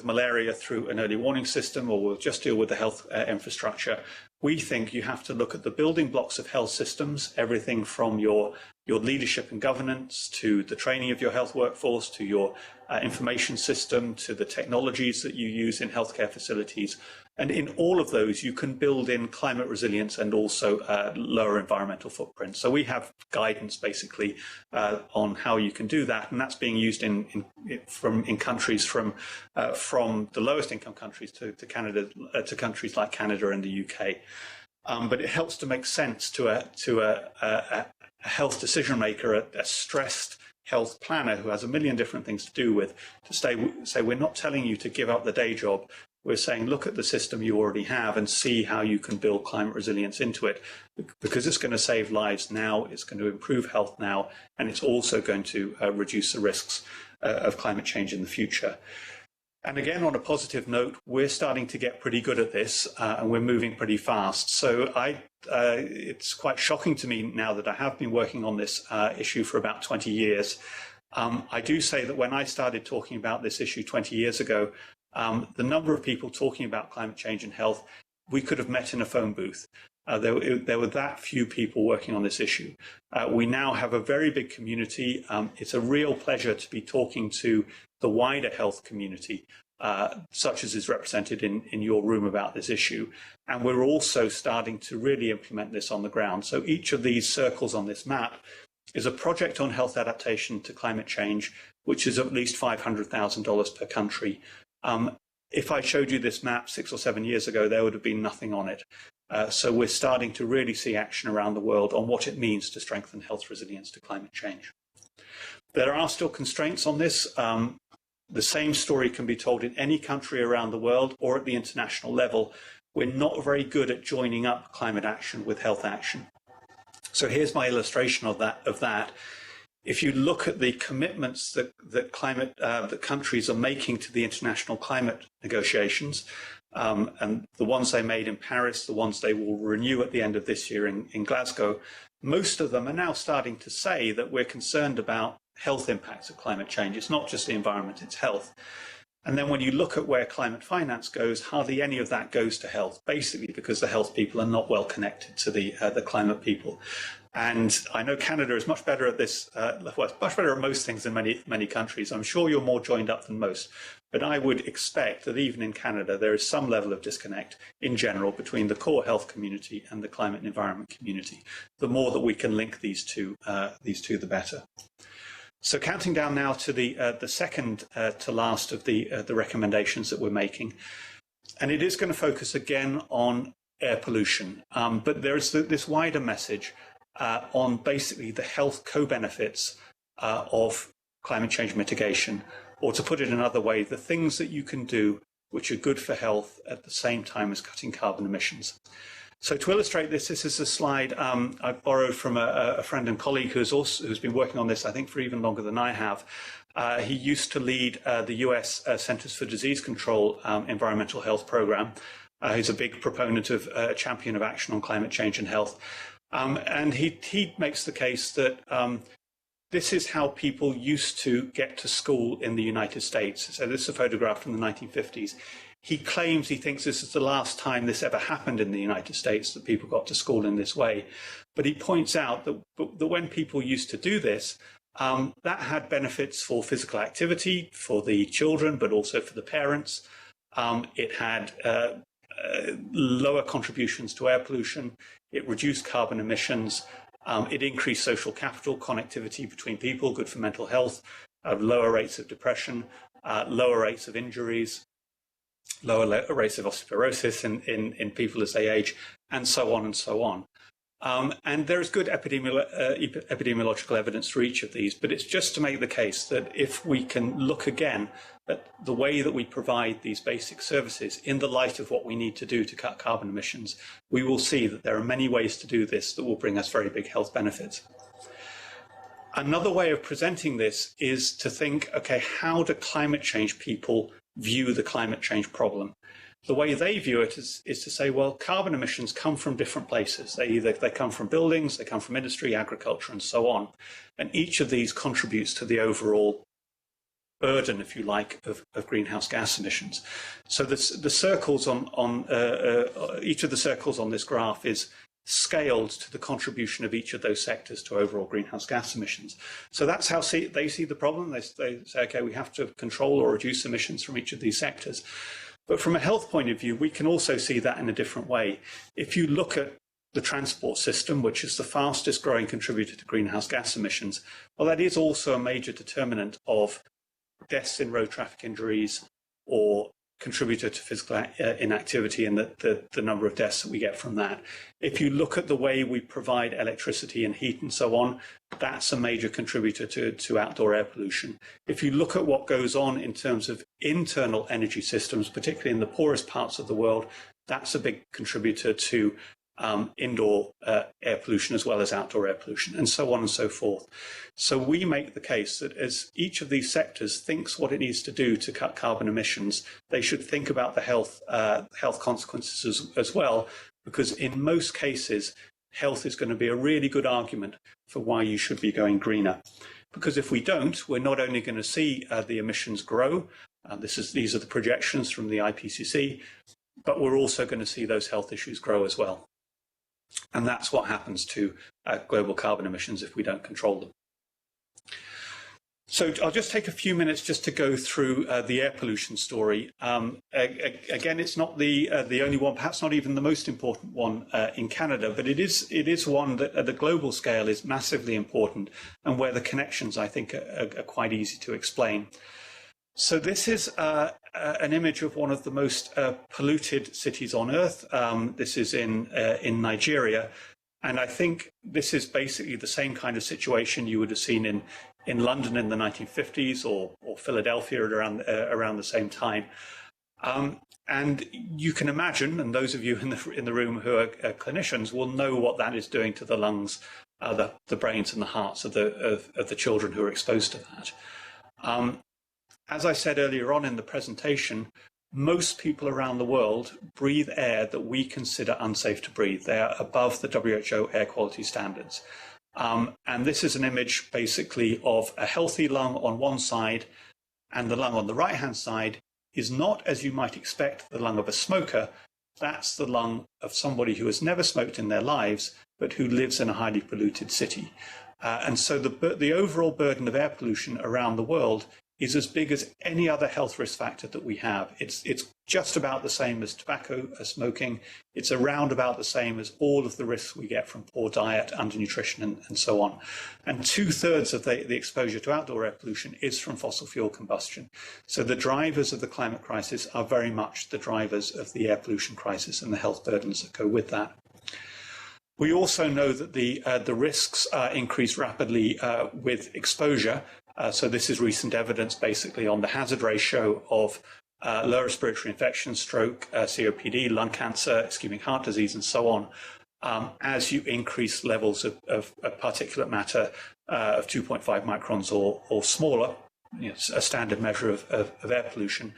Speaker 3: malaria through an early warning system, or we'll just deal with the health infrastructure. We think you have to look at the building blocks of health systems, everything from your leadership and governance, to the training of your health workforce, to your information system, to the technologies that you use in healthcare facilities. And in all of those, you can build in climate resilience and also lower environmental footprint. So we have guidance basically on how you can do that, and that's being used in countries from the lowest income countries to Canada, to countries like Canada and the UK. But it helps to make sense to a health decision maker, a stressed health planner who has a million different things to do with, to say we're not telling you to give up the day job. We're saying, look at the system you already have and see how you can build climate resilience into it, because it's going to save lives now, it's going to improve health now, and it's also going to reduce the risks of climate change in the future. And again, on a positive note, we're starting to get pretty good at this, and we're moving pretty fast. So it's quite shocking to me now that I have been working on this issue for about 20 years. I do say that when I started talking about this issue 20 years ago, the number of people talking about climate change and health, we could have met in a phone booth. There were that few people working on this issue. We now have a very big community. It's a real pleasure to be talking to the wider health community, such as is represented in your room about this issue. And we're also starting to really implement this on the ground. So each of these circles on this map is a project on health adaptation to climate change, which is at least $500,000 per country. If I showed you this map 6 or 7 years ago, there would have been nothing on it. So we're starting to really see action around the world on what it means to strengthen health resilience to climate change. There are still constraints on this. The same story can be told in any country around the world or at the international level. We're not very good at joining up climate action with health action. So here's my illustration of that. If you look at the commitments that countries are making to the international climate negotiations, and the ones they made in Paris, the ones they will renew at the end of this year in Glasgow, most of them are now starting to say that we're concerned about health impacts of climate change. It's not just the environment, it's health. And then when you look at where climate finance goes, hardly any of that goes to health, basically because the health people are not well connected to the climate people. And I know Canada is much better at this, well, much better at most things than many countries. I'm sure you're more joined up than most. But I would expect that even in Canada, there is some level of disconnect in general between the core health community and the climate and environment community. The more that we can link these two, the better. So counting down now to the second to last of the recommendations that we're making. And it is going to focus again on air pollution. But there is this wider message on basically the health co-benefits of climate change mitigation, or to put it another way, the things that you can do which are good for health at the same time as cutting carbon emissions. So to illustrate this is a slide I borrowed from a friend and colleague who's been working on this, I think, for even longer than I have. He used to lead the US Centers for Disease Control environmental health program. He's a big proponent of a champion of action on climate change and health. And he makes the case that this is how people used to get to school in the United States. So this is a photograph from the 1950s. He claims he thinks this is the last time this ever happened in the United States, that people got to school in this way. But he points out that when people used to do this, that had benefits for physical activity, for the children, but also for the parents. It had lower contributions to air pollution, it reduced carbon emissions, it increased social capital, connectivity between people, good for mental health, lower rates of depression, lower rates of injuries, lower rates of osteoporosis in people as they age, and so on and so on. And there is good epidemiological evidence for each of these, but it's just to make the case that if we can look again at the way that we provide these basic services in the light of what we need to do to cut carbon emissions, we will see that there are many ways to do this that will bring us very big health benefits. Another way of presenting this is to think, okay, how do climate change people view the climate change problem? The way they view it is to say, well, carbon emissions come from different places. They come from buildings, they come from industry, agriculture, and so on. And each of these contributes to the overall burden, if you like, of greenhouse gas emissions. So the circles on each of the circles on this graph is scaled to the contribution of each of those sectors to overall greenhouse gas emissions. So that's how they see the problem. They say, okay, we have to control or reduce emissions from each of these sectors. But from a health point of view, we can also see that in a different way. If you look at the transport system, which is the fastest growing contributor to greenhouse gas emissions, well, that is also a major determinant of deaths in road traffic injuries or contributor to physical inactivity and the number of deaths that we get from that. If you look at the way we provide electricity and heat and so on, that's a major contributor to outdoor air pollution. If you look at what goes on in terms of internal energy systems, particularly in the poorest parts of the world, that's a big contributor to indoor air pollution as well as outdoor air pollution, and so on and so forth. So we make the case that as each of these sectors thinks what it needs to do to cut carbon emissions, they should think about the health consequences as well, because in most cases, health is going to be a really good argument for why you should be going greener. Because if we don't, we're not only going to see the emissions grow, these are the projections from the IPCC, but we're also going to see those health issues grow as well. And that's what happens to global carbon emissions if we don't control them. So I'll just take a few minutes just to go through the air pollution story. Again, it's not the only one, perhaps not even the most important one in Canada, but it is one that at a global scale is massively important and where the connections, I think, are quite easy to explain. So this is an image of one of the most polluted cities on Earth. This is in Nigeria. And I think this is basically the same kind of situation you would have seen in London in the 1950s or Philadelphia around the same time. And you can imagine, and those of you in the room who are clinicians will know what that is doing to the lungs, the brains and the hearts of the children who are exposed to that. As I said earlier on in the presentation, most people around the world breathe air that we consider unsafe to breathe. They are above the WHO air quality standards. And this is an image basically of a healthy lung on one side, and the lung on the right-hand side is not, as you might expect, the lung of a smoker. That's the lung of somebody who has never smoked in their lives, but who lives in a highly polluted city. And so the overall burden of air pollution around the world is as big as any other health risk factor that we have. It's just about the same as tobacco, smoking. It's around about the same as all of the risks we get from poor diet, undernutrition, and so on. And 2/3 of the exposure to outdoor air pollution is from fossil fuel combustion. So the drivers of the climate crisis are very much the drivers of the air pollution crisis and the health burdens that go with that. We also know that the risks increase rapidly with exposure. So this is recent evidence basically on the hazard ratio of lower respiratory infection, stroke, COPD, lung cancer, ischemic heart disease, and so on, as you increase levels of particulate matter of 2.5 microns or smaller, a standard measure of air pollution.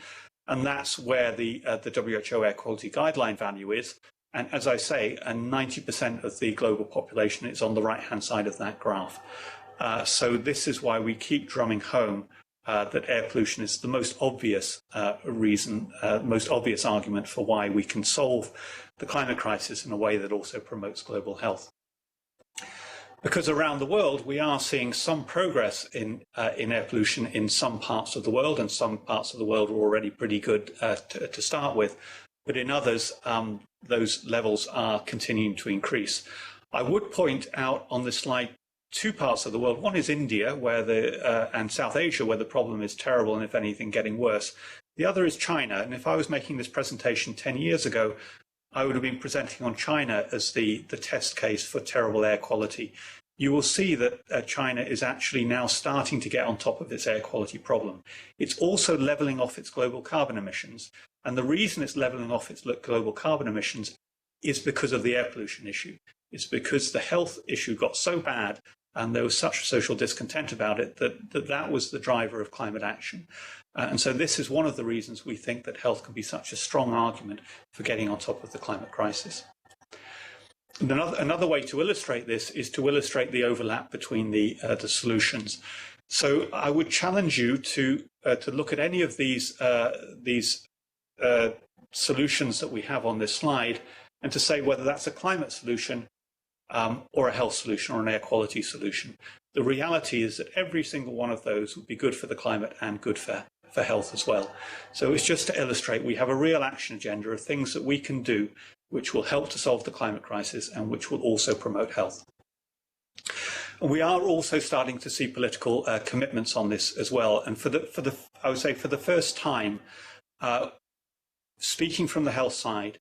Speaker 3: And that's where the WHO air quality guideline value is. And as I say, 90% of the global population is on the right-hand side of that graph. So this is why we keep drumming home that air pollution is the most obvious most obvious argument for why we can solve the climate crisis in a way that also promotes global health. Because around the world, we are seeing some progress in air pollution in some parts of the world, and some parts of the world are already pretty good to start with. but in others, those levels are continuing to increase. I would point out on this slide two parts of the world. One is India, and South Asia, where the problem is terrible and, if anything, getting worse. The other is China. And if I was making this presentation 10 years ago, I would have been presenting on China as the test case for terrible air quality. You will see that China is actually now starting to get on top of its air quality problem. It's also leveling off its global carbon emissions. And the reason it's leveling off its global carbon emissions is because of the air pollution issue. It's because the health issue got so bad and there was such social discontent about it that was the driver of climate action. And so this is one of the reasons we think that health can be such a strong argument for getting on top of the climate crisis. And another way to illustrate this is to illustrate the overlap between the solutions. So I would challenge you to look at any of these solutions that we have on this slide and to say whether that's a climate solution or a health solution or an air quality solution. The reality is that every single one of those would be good for the climate and good for health as well. So it's just to illustrate we have a real action agenda of things that we can do which will help to solve the climate crisis and which will also promote health. And we are also starting to see political commitments on this as well. And I would say for the first time, speaking from the health side,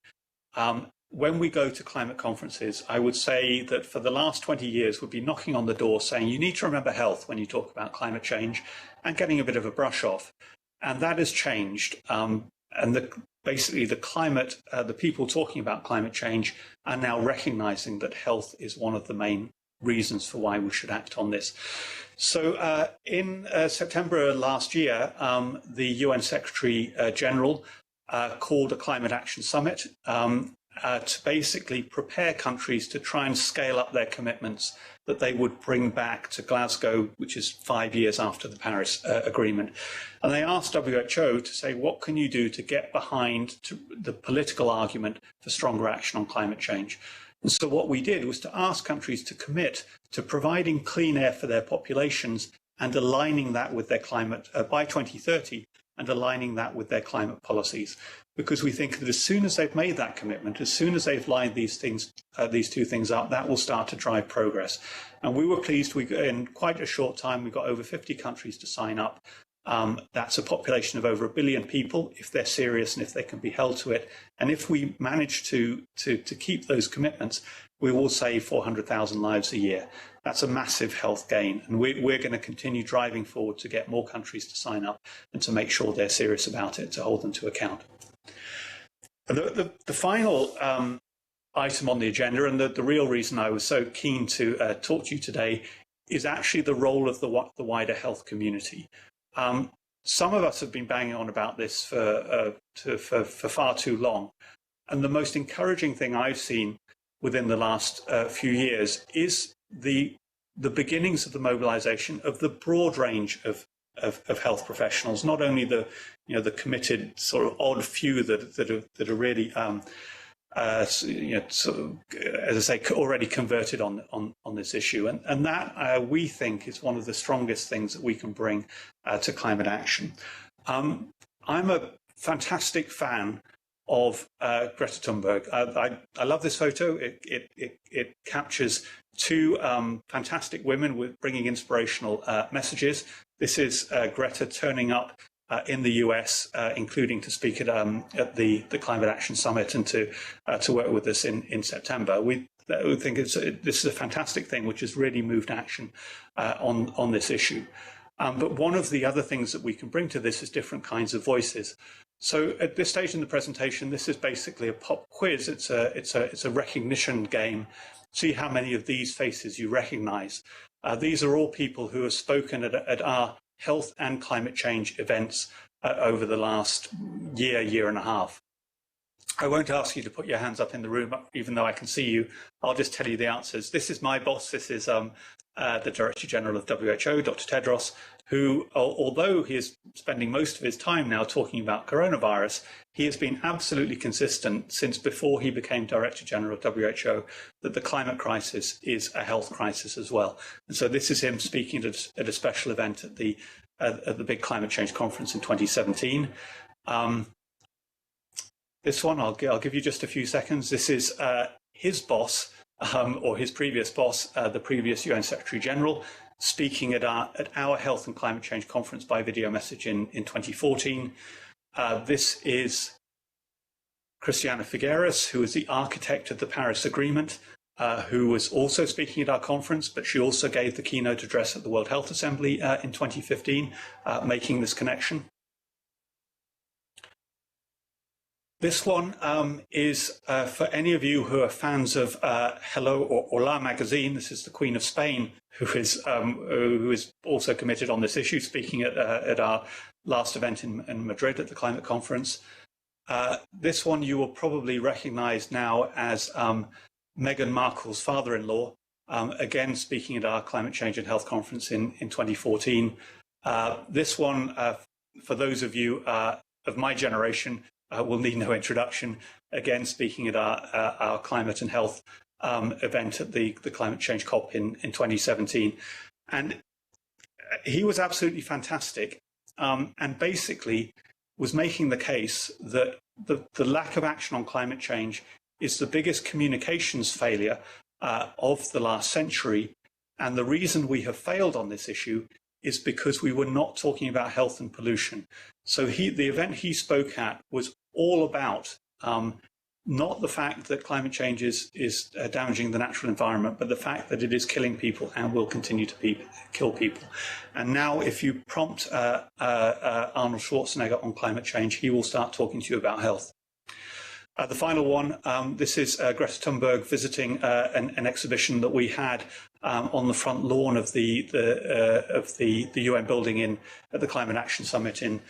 Speaker 3: when we go to climate conferences, I would say that for the last 20 years, we'd be knocking on the door saying, you need to remember health when you talk about climate change, and getting a bit of a brush off. And that has changed. Basically, the people talking about climate change are now recognizing that health is one of the main reasons for why we should act on this. So in September last year, the UN Secretary General called a climate action summit to basically prepare countries to try and scale up their commitments that they would bring back to Glasgow, which is 5 years after the Paris Agreement. And they asked WHO to say, what can you do to get behind the political argument for stronger action on climate change? And so what we did was to ask countries to commit to providing clean air for their populations and aligning that with their climate by 2030 and aligning that with their climate policies. Because we think that as soon as they've made that commitment, as soon as they've lined these two things up, that will start to drive progress. And we were pleased, in quite a short time, we got over 50 countries to sign up. That's a population of over 1 billion people, if they're serious and if they can be held to it. And if we manage to keep those commitments, we will save 400,000 lives a year. That's a massive health gain. And we're going to continue driving forward to get more countries to sign up and to make sure they're serious about it, to hold them to account. The final item on the agenda, and the real reason I was so keen to talk to you today, is actually the role of the wider health community. Some of us have been banging on about this for far too long. And the most encouraging thing I've seen within the last few years is the beginnings of the mobilization of the broad range of health professionals, not only the committed sort of odd few that are really sort of, as I say, already converted on this issue, and that we think is one of the strongest things that we can bring to climate action. I'm a fantastic fan of Greta Tunberg. I love this photo. It captures two fantastic women with bringing inspirational messages. This is Greta turning up in the US, including to speak at the Climate Action Summit and to work with us in September. We think this is a fantastic thing, which has really moved action on this issue. But one of the other things that we can bring to this is different kinds of voices. So at this stage in the presentation, this is basically a pop quiz. It's a recognition game. See how many of these faces you recognize. These are all people who have spoken at our health and climate change events over the last year and a half. I won't ask you to put your hands up in the room, even though I can see you. I'll just tell you the answers. This is my boss. This is the Director General of WHO, Dr. Tedros, who, although he is spending most of his time now talking about coronavirus, he has been absolutely consistent since before he became Director General of WHO that the climate crisis is a health crisis as well. And so this is him speaking at a special event at the big climate change conference in 2017. This one, I'll give you just a few seconds. This is his boss, or his previous boss, the previous UN Secretary General, speaking at our Health and Climate Change Conference by video message in 2014. This is Christiana Figueres, who is the architect of the Paris Agreement, who was also speaking at our conference, but she also gave the keynote address at the World Health Assembly in 2015, making this connection. This one is for any of you who are fans of Hello or Hola magazine. This is the Queen of Spain, who is also committed on this issue, speaking at our last event in Madrid at the climate conference. This one you will probably recognize now as Meghan Markle's father-in-law, again speaking at our climate change and health conference in 2014. This one, for those of you of my generation, will need no introduction, again speaking at our climate and health event at the Climate Change COP in 2017. And he was absolutely fantastic, and basically was making the case that the lack of action on climate change is the biggest communications failure of the last century. And the reason we have failed on this issue is because we were not talking about health and pollution. So the event he spoke at was all about not the fact that climate change is damaging the natural environment, but the fact that it is killing people and will continue to kill people. And now if you prompt Arnold Schwarzenegger on climate change, he will start talking to you about health. The final one, this is Greta Tunberg visiting an exhibition that we had on the front lawn of the UN building at the Climate Action Summit in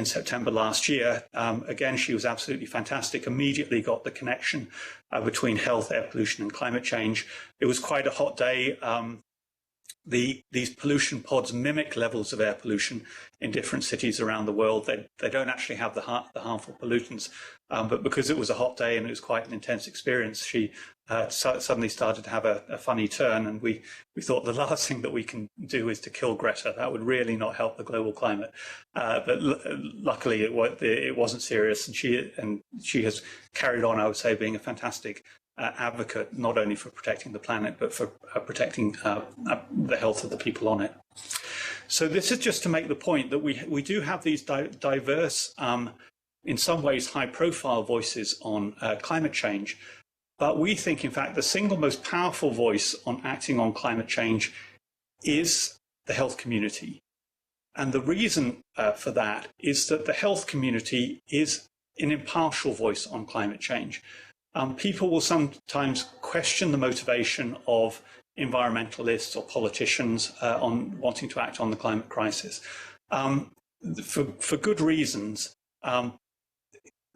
Speaker 3: September last year. Again, she was absolutely fantastic. Immediately got the connection between health, air pollution, and climate change. It was quite a hot day. These pollution pods mimic levels of air pollution in different cities around the world. They don't actually have the harmful pollutants, but because it was a hot day and it was quite an intense experience, she suddenly started to have a funny turn, and we thought the last thing that we can do is to kill Greta. That would really not help the global climate. But luckily it wasn't serious, and she has carried on, I would say, being a fantastic advocate, not only for protecting the planet, but for protecting the health of the people on it. So this is just to make the point that we do have these diverse, in some ways high-profile voices on climate change, but we think, in fact, the single most powerful voice on acting on climate change is the health community. And the reason for that is that the health community is an impartial voice on climate change. People will sometimes question the motivation of environmentalists or politicians on wanting to act on the climate crisis. For good reasons.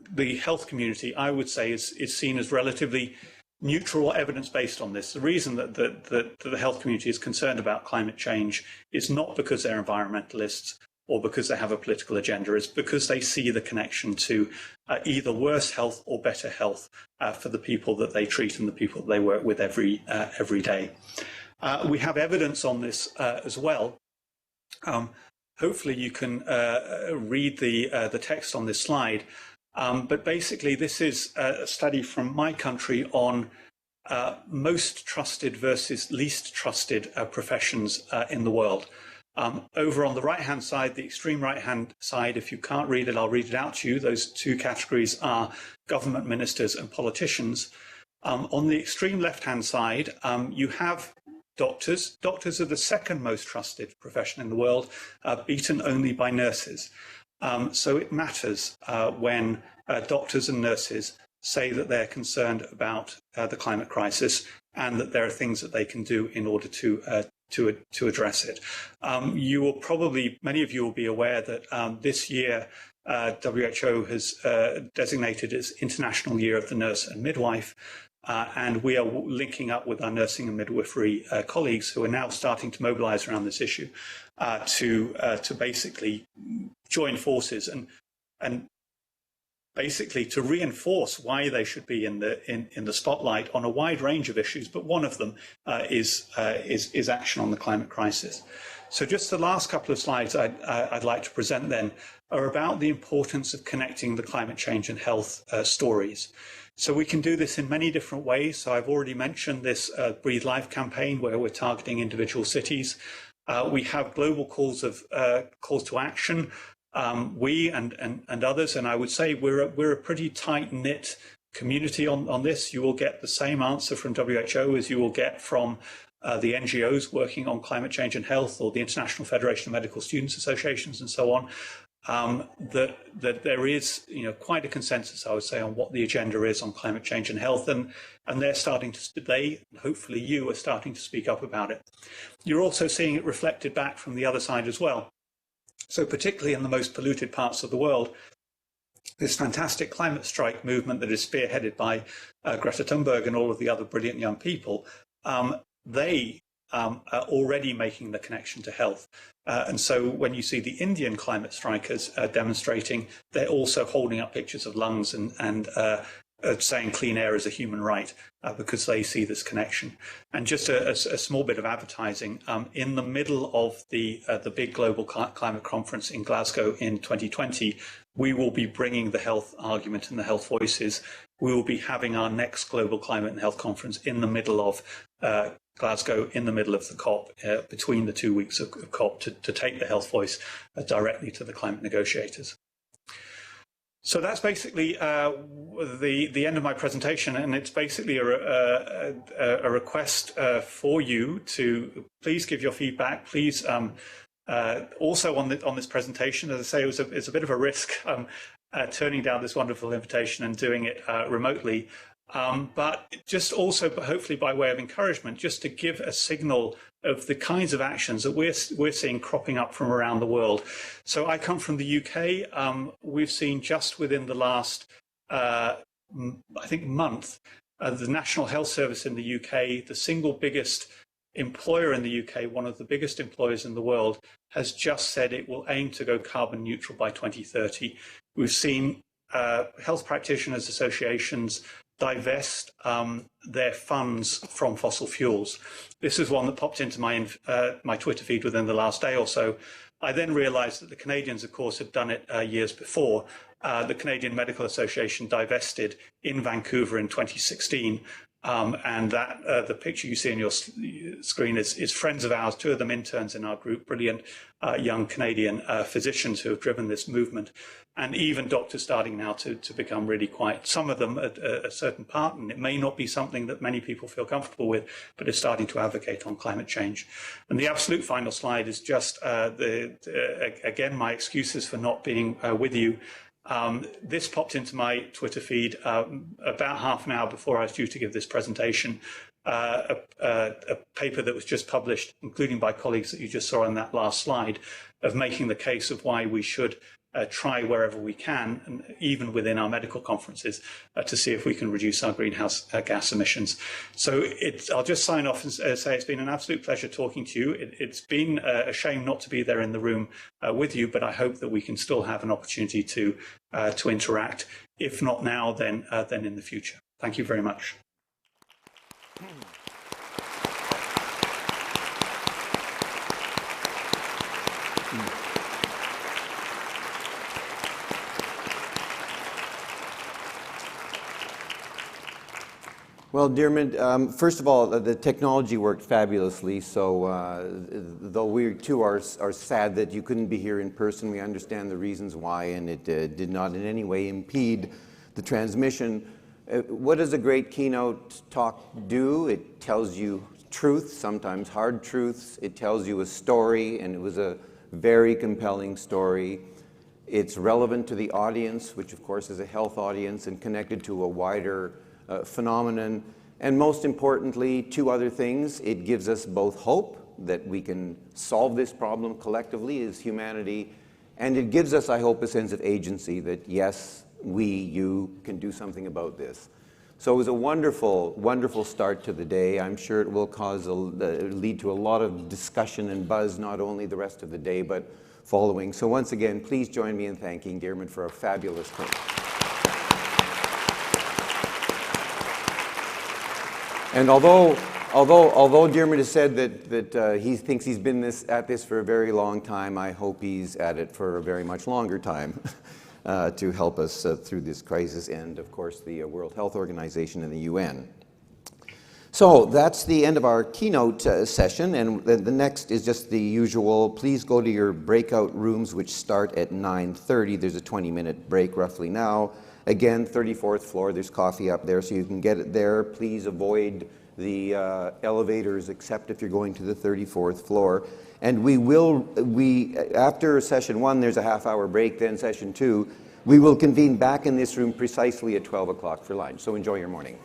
Speaker 3: The health community, I would say, is seen as relatively neutral or evidence-based on this. The reason that the health community is concerned about climate change is not because they're environmentalists or because they have a political agenda, it's because they see the connection to either worse health or better health for the people that they treat and the people that they work with every day. We have evidence on this as well. Hopefully you can read the text on this slide. But basically, this is a study from my country on most trusted versus least trusted professions in the world. Over on the right-hand side, the extreme right-hand side, if you can't read it, I'll read it out to you. Those two categories are government ministers and politicians. On the extreme left-hand side, you have doctors. Doctors are the second most trusted profession in the world, beaten only by nurses. So it matters when doctors and nurses say that they're concerned about the climate crisis and that there are things that they can do in order to address it. You will probably, many of you will be aware that this year WHO has designated as International Year of the Nurse and Midwife, and we are linking up with our nursing and midwifery colleagues who are now starting to mobilize around this issue to basically join forces and basically to reinforce why they should be in the spotlight on a wide range of issues, but one of them is action on the climate crisis. So just the last couple of slides I'd like to present then are about the importance of connecting the climate change and health stories. So we can do this in many different ways. So I've already mentioned this Breathe Life campaign where we're targeting individual cities. We have global calls to action. We and others, and I would say we're a pretty tight-knit community on this. You will get the same answer from WHO as you will get from the NGOs working on climate change and health, or the International Federation of Medical Students Associations and so on. That there is, quite a consensus, I would say, on what the agenda is on climate change and health, and they're starting to, hopefully you are starting to speak up about it. You're also seeing it reflected back from the other side as well. So particularly in the most polluted parts of the world, this fantastic climate strike movement that is spearheaded by Greta Tunberg and all of the other brilliant young people, they are already making the connection to health. And so when you see the Indian climate strikers demonstrating, they're also holding up pictures of lungs and saying clean air is a human right, because they see this connection. And just a small bit of advertising, in the middle of the big global climate conference in Glasgow in 2020, we will be bringing the health argument and the health voices. We will be having our next global climate and health conference in the middle of Glasgow, in the middle of the COP, between the 2 weeks of COP, to take the health voice directly to the climate negotiators. So that's basically the end of my presentation, and it's basically a request for you to please give your feedback. Please also on this presentation, as I say, it's a bit of a risk turning down this wonderful invitation and doing it remotely. But just also, hopefully by way of encouragement, just to give a signal of the kinds of actions that we're seeing cropping up from around the world. So I come from the UK. We've seen just within the last, I think, month, the National Health Service in the UK, the single biggest employer in the UK, one of the biggest employers in the world, has just said it will aim to go carbon neutral by 2030. We've seen health practitioners associations divest their funds from fossil fuels. This is one that popped into my Twitter feed within the last day or so. I then realized that the Canadians, of course, had done it years before. The Canadian Medical Association divested in Vancouver in 2016. And that the picture you see on your screen is friends of ours, two of them interns in our group, brilliant young Canadian physicians who have driven this movement, and even doctors starting now to become really quite, some of them at a certain part, and it may not be something that many people feel comfortable with, but are starting to advocate on climate change. And the absolute final slide is just, again, my excuses for not being with you. This popped into my Twitter feed about half an hour before I was due to give this presentation, a paper that was just published, including by colleagues that you just saw on that last slide, of making the case of why we should try wherever we can, and even within our medical conferences, to see if we can reduce our greenhouse gas emissions. So I'll just sign off and say it's been an absolute pleasure talking to you. It's been a shame not to be there in the room with you, but I hope that we can still have an opportunity to interact. If not now, then in the future. Thank you very much.
Speaker 1: Well, Dearman, first of all, the technology worked fabulously, so though we too are sad that you couldn't be here in person, we understand the reasons why, and it did not in any way impede the transmission. What does a great keynote talk do? It tells you truth, sometimes hard truths. It tells you a story, and it was a very compelling story. It's relevant to the audience, which of course is a health audience, and connected to a wider phenomenon. And most importantly, two other things. It gives us both hope that we can solve this problem collectively as humanity, and it gives us, I hope, a sense of agency that yes, you can do something about this. So it was a wonderful, wonderful start to the day. I'm sure it will lead to a lot of discussion and buzz, not only the rest of the day, but following. So once again, please join me in thanking Dearman for a fabulous talk. And although Although Dermot has said that he thinks he's been at this for a very long time, I hope he's at it for a very much longer time to help us through this crisis, and of course the World Health Organization and the UN. So that's the end of our keynote session, and the next is just the usual. Please go to your breakout rooms, which start at 9:30. There's a 20-minute break roughly now. Again, 34th floor, there's coffee up there, so you can get it there. Please avoid the elevators, except if you're going to the 34th floor. And after session 1, there's a half-hour break, then session 2, we will convene back in this room precisely at 12 o'clock for lunch. So enjoy your morning.